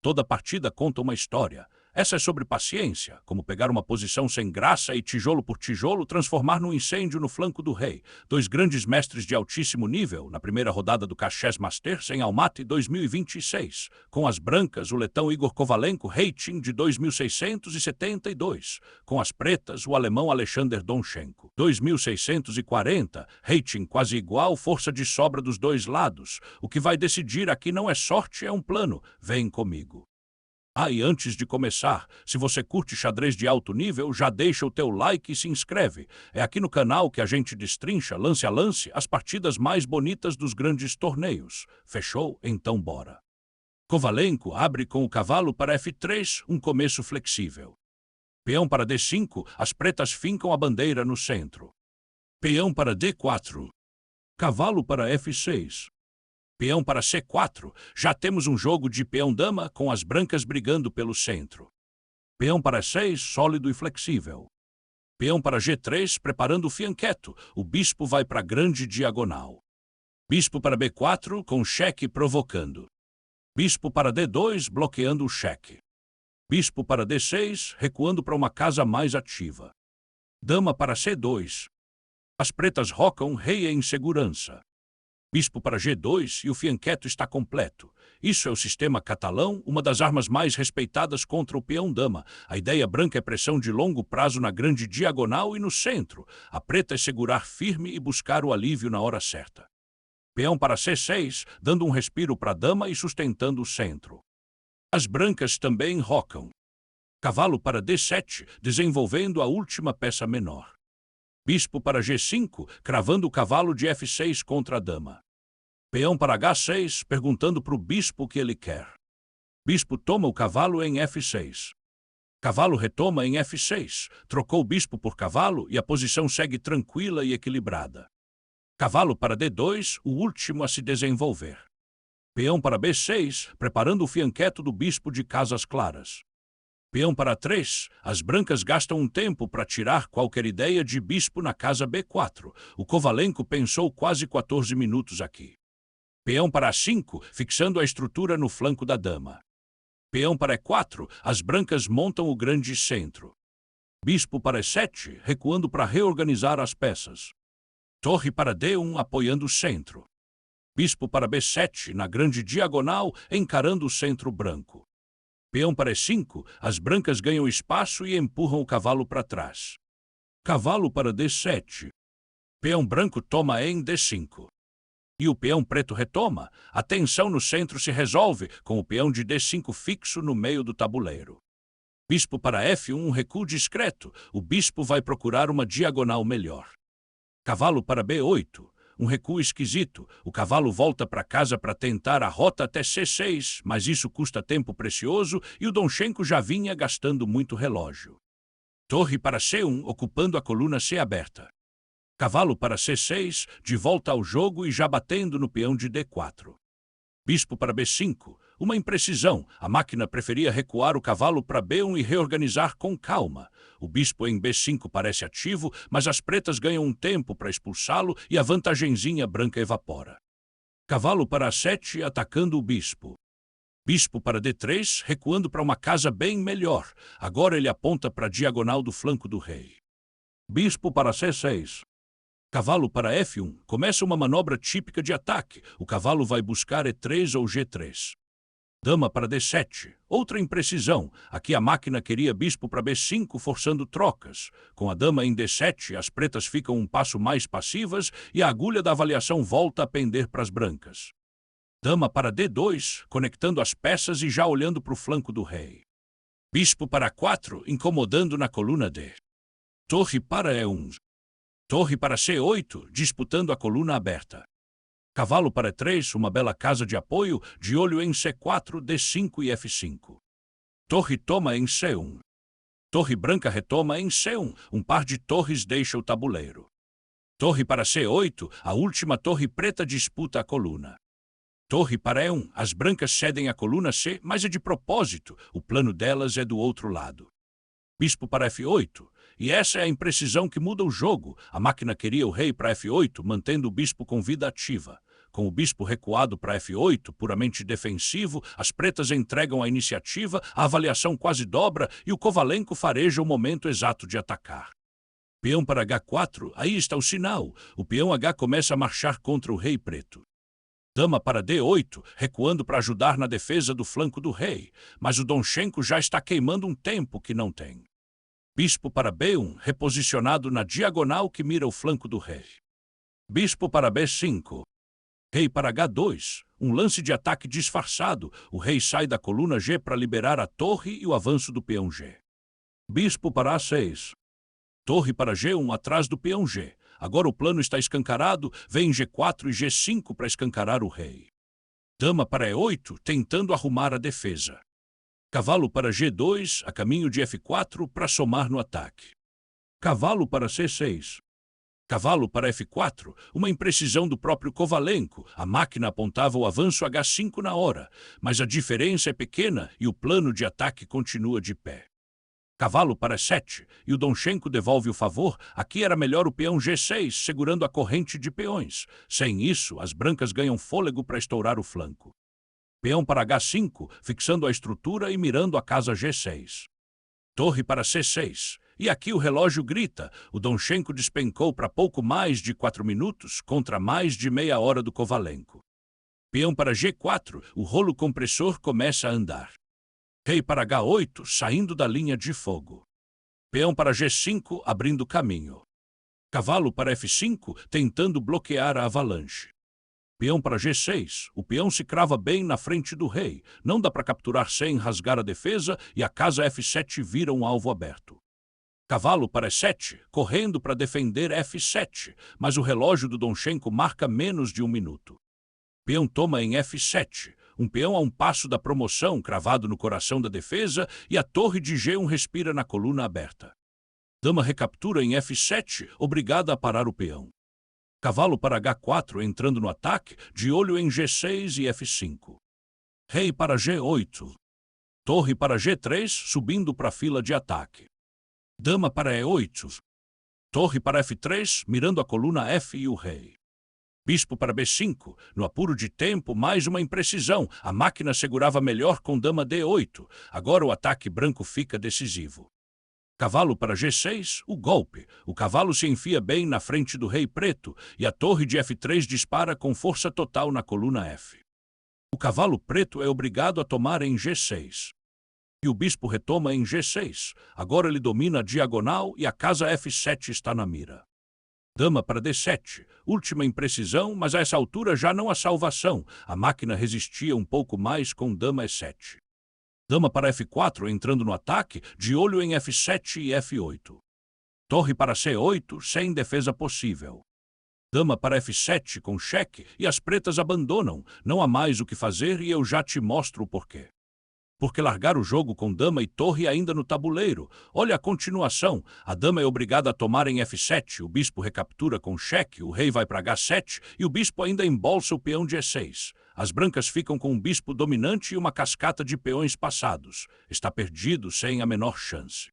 Toda partida conta uma história. Essa é sobre paciência, como pegar uma posição sem graça e, tijolo por tijolo, transformar num incêndio no flanco do rei. Dois grandes mestres de altíssimo nível, na primeira rodada do Cachés Masters em Almaty 2026. Com as brancas, o letão Igor Kovalenko, rating de 2.672. Com as pretas, o alemão Alexander Donchenko, 2.640, rating quase igual, força de sobra dos dois lados. O que vai decidir aqui não é sorte, é um plano. Vem comigo. E antes de começar, se você curte xadrez de alto nível, já deixa o teu like e se inscreve. É aqui no canal que a gente destrincha, lance a lance, as partidas mais bonitas dos grandes torneios. Fechou? Então bora. Kovalenko abre com o cavalo para F3, um começo flexível. Peão para D5, as pretas fincam a bandeira no centro. Peão para D4. Cavalo para F6. Peão para C4, já temos um jogo de peão-dama com as brancas brigando pelo centro. Peão para 6, sólido e flexível. Peão para G3, preparando o fianqueto, o bispo vai para a grande diagonal. Bispo para B4, com cheque provocando. Bispo para D2, bloqueando o cheque. Bispo para D6, recuando para uma casa mais ativa. Dama para C2. As pretas rocam, rei em segurança. Bispo para G2 e o fianqueto está completo. Isso é o sistema catalão, uma das armas mais respeitadas contra o peão-dama. A ideia branca é pressão de longo prazo na grande diagonal e no centro. A preta é segurar firme e buscar o alívio na hora certa. Peão para C6, dando um respiro para a dama e sustentando o centro. As brancas também rocam. Cavalo para D7, desenvolvendo a última peça menor. Bispo para G5, cravando o cavalo de F6 contra a dama. Peão para H6, perguntando para o bispo o que ele quer. Bispo toma o cavalo em F6. Cavalo retoma em F6, trocou o bispo por cavalo e a posição segue tranquila e equilibrada. Cavalo para D2, o último a se desenvolver. Peão para B6, preparando o fianqueto do bispo de casas claras. Peão para 3, as brancas gastam um tempo para tirar qualquer ideia de bispo na casa B4. O Kovalenko pensou quase 14 minutos aqui. Peão para A5, fixando a estrutura no flanco da dama. Peão para E4, as brancas montam o grande centro. Bispo para E7, recuando para reorganizar as peças. Torre para D1, apoiando o centro. Bispo para B7, na grande diagonal, encarando o centro branco. Peão para E5, as brancas ganham espaço e empurram o cavalo para trás. Cavalo para D7. Peão branco toma em D5. E o peão preto retoma. A tensão no centro se resolve com o peão de D5 fixo no meio do tabuleiro. Bispo para F1, um recuo discreto. O bispo vai procurar uma diagonal melhor. Cavalo para B8. Um recuo esquisito. O cavalo volta para casa para tentar a rota até C6, mas isso custa tempo precioso e o Donchenko já vinha gastando muito relógio. Torre para C1, ocupando a coluna C aberta. Cavalo para C6, de volta ao jogo e já batendo no peão de D4. Bispo para B5, uma imprecisão. A máquina preferia recuar o cavalo para B1 e reorganizar com calma. O bispo em B5 parece ativo, mas as pretas ganham um tempo para expulsá-lo e a vantagenzinha branca evapora. Cavalo para A7, atacando o bispo. Bispo para D3, recuando para uma casa bem melhor. Agora ele aponta para a diagonal do flanco do rei. Bispo para C6. Cavalo para F1, começa uma manobra típica de ataque. O cavalo vai buscar E3 ou G3. Dama para D7, outra imprecisão. Aqui a máquina queria bispo para B5, forçando trocas. Com a dama em D7, as pretas ficam um passo mais passivas e a agulha da avaliação volta a pender para as brancas. Dama para D2, conectando as peças e já olhando para o flanco do rei. Bispo para 4, incomodando na coluna D. Torre para E1. Torre para C8, disputando a coluna aberta. Cavalo para E3, uma bela casa de apoio, de olho em C4, D5 e F5. Torre toma em C1. Torre branca retoma em C1, um par de torres deixa o tabuleiro. Torre para C8, a última torre preta disputa a coluna. Torre para E1, as brancas cedem a coluna C, mas é de propósito, o plano delas é do outro lado. Bispo para F8, e essa é a imprecisão que muda o jogo. A máquina queria o rei para F8, mantendo o bispo com vida ativa. Com o bispo recuado para F8, puramente defensivo, as pretas entregam a iniciativa, a avaliação quase dobra e o Kovalenko fareja o momento exato de atacar. Peão para H4, aí está o sinal. O peão H começa a marchar contra o rei preto. Dama para D8, recuando para ajudar na defesa do flanco do rei, mas o Donchenko já está queimando um tempo que não tem. Bispo para B1, reposicionado na diagonal que mira o flanco do rei. Bispo para B5. Rei para H2, um lance de ataque disfarçado. O rei sai da coluna G para liberar a torre e o avanço do peão G. Bispo para A6. Torre para G1 atrás do peão G. Agora o plano está escancarado, vem G4 e G5 para escancarar o rei. Dama para E8, tentando arrumar a defesa. Cavalo para G2, a caminho de F4 para somar no ataque. Cavalo para C6. Cavalo para F4, uma imprecisão do próprio Kovalenko. A máquina apontava o avanço H5 na hora, mas a diferença é pequena e o plano de ataque continua de pé. Cavalo para E7, e o Donchenko devolve o favor. Aqui era melhor o peão G6, segurando a corrente de peões. Sem isso, as brancas ganham fôlego para estourar o flanco. Peão para H5, fixando a estrutura e mirando a casa G6. Torre para C6. E aqui o relógio grita. O Donchenko despencou para pouco mais de 4 minutos, contra mais de meia hora do Kovalenko. Peão para G4, o rolo compressor começa a andar. Rei para H8, saindo da linha de fogo. Peão para G5, abrindo caminho. Cavalo para F5, tentando bloquear a avalanche. Peão para G6, o peão se crava bem na frente do rei. Não dá para capturar sem rasgar a defesa e a casa F7 vira um alvo aberto. Cavalo para E7, correndo para defender F7, mas o relógio do Donchenko marca menos de 1 minuto. Peão toma em F7, um peão a um passo da promoção, cravado no coração da defesa, e a torre de G1 respira na coluna aberta. Dama recaptura em F7, obrigada a parar o peão. Cavalo para H4, entrando no ataque, de olho em G6 e F5. Rei para G8. Torre para G3, subindo para a fila de ataque. Dama para E8. Torre para F3, mirando a coluna F e o rei. Bispo para B5, no apuro de tempo, mais uma imprecisão. A máquina segurava melhor com dama D8. Agora o ataque branco fica decisivo. Cavalo para G6, o golpe. O cavalo se enfia bem na frente do rei preto e a torre de F3 dispara com força total na coluna F. O cavalo preto é obrigado a tomar em G6. E o bispo retoma em G6. Agora ele domina a diagonal e a casa F7 está na mira. Dama para D7, última imprecisão, mas a essa altura já não há salvação. A máquina resistia um pouco mais com dama E7. Dama para F4, entrando no ataque, de olho em F7 e F8. Torre para C8, sem defesa possível. Dama para F7 com cheque e as pretas abandonam. Não há mais o que fazer e eu já te mostro o porquê. Porque largar o jogo com dama e torre ainda no tabuleiro. Olha a continuação. A dama é obrigada a tomar em F7, o bispo recaptura com cheque, o rei vai para H7 e o bispo ainda embolsa o peão de E6. As brancas ficam com um bispo dominante e uma cascata de peões passados. Está perdido sem a menor chance.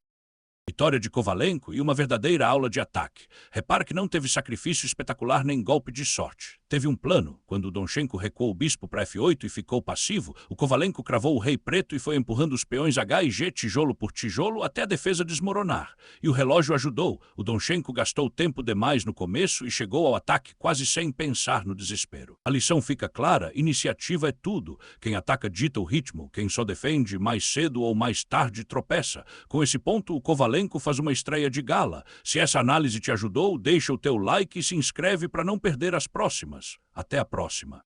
Vitória de Kovalenko e uma verdadeira aula de ataque. Repare que não teve sacrifício espetacular nem golpe de sorte. Teve um plano. Quando o Donchenko recuou o bispo para F8 e ficou passivo, o Kovalenko cravou o rei preto e foi empurrando os peões H e G tijolo por tijolo até a defesa desmoronar. E o relógio ajudou. O Donchenko gastou tempo demais no começo e chegou ao ataque quase sem pensar no desespero. A lição fica clara, iniciativa é tudo. Quem ataca dita o ritmo, quem só defende mais cedo ou mais tarde tropeça. Com esse ponto, o Kovalenko faz uma estreia de gala. Se essa análise te ajudou, deixa o teu like e se inscreve para não perder as próximas. Até a próxima.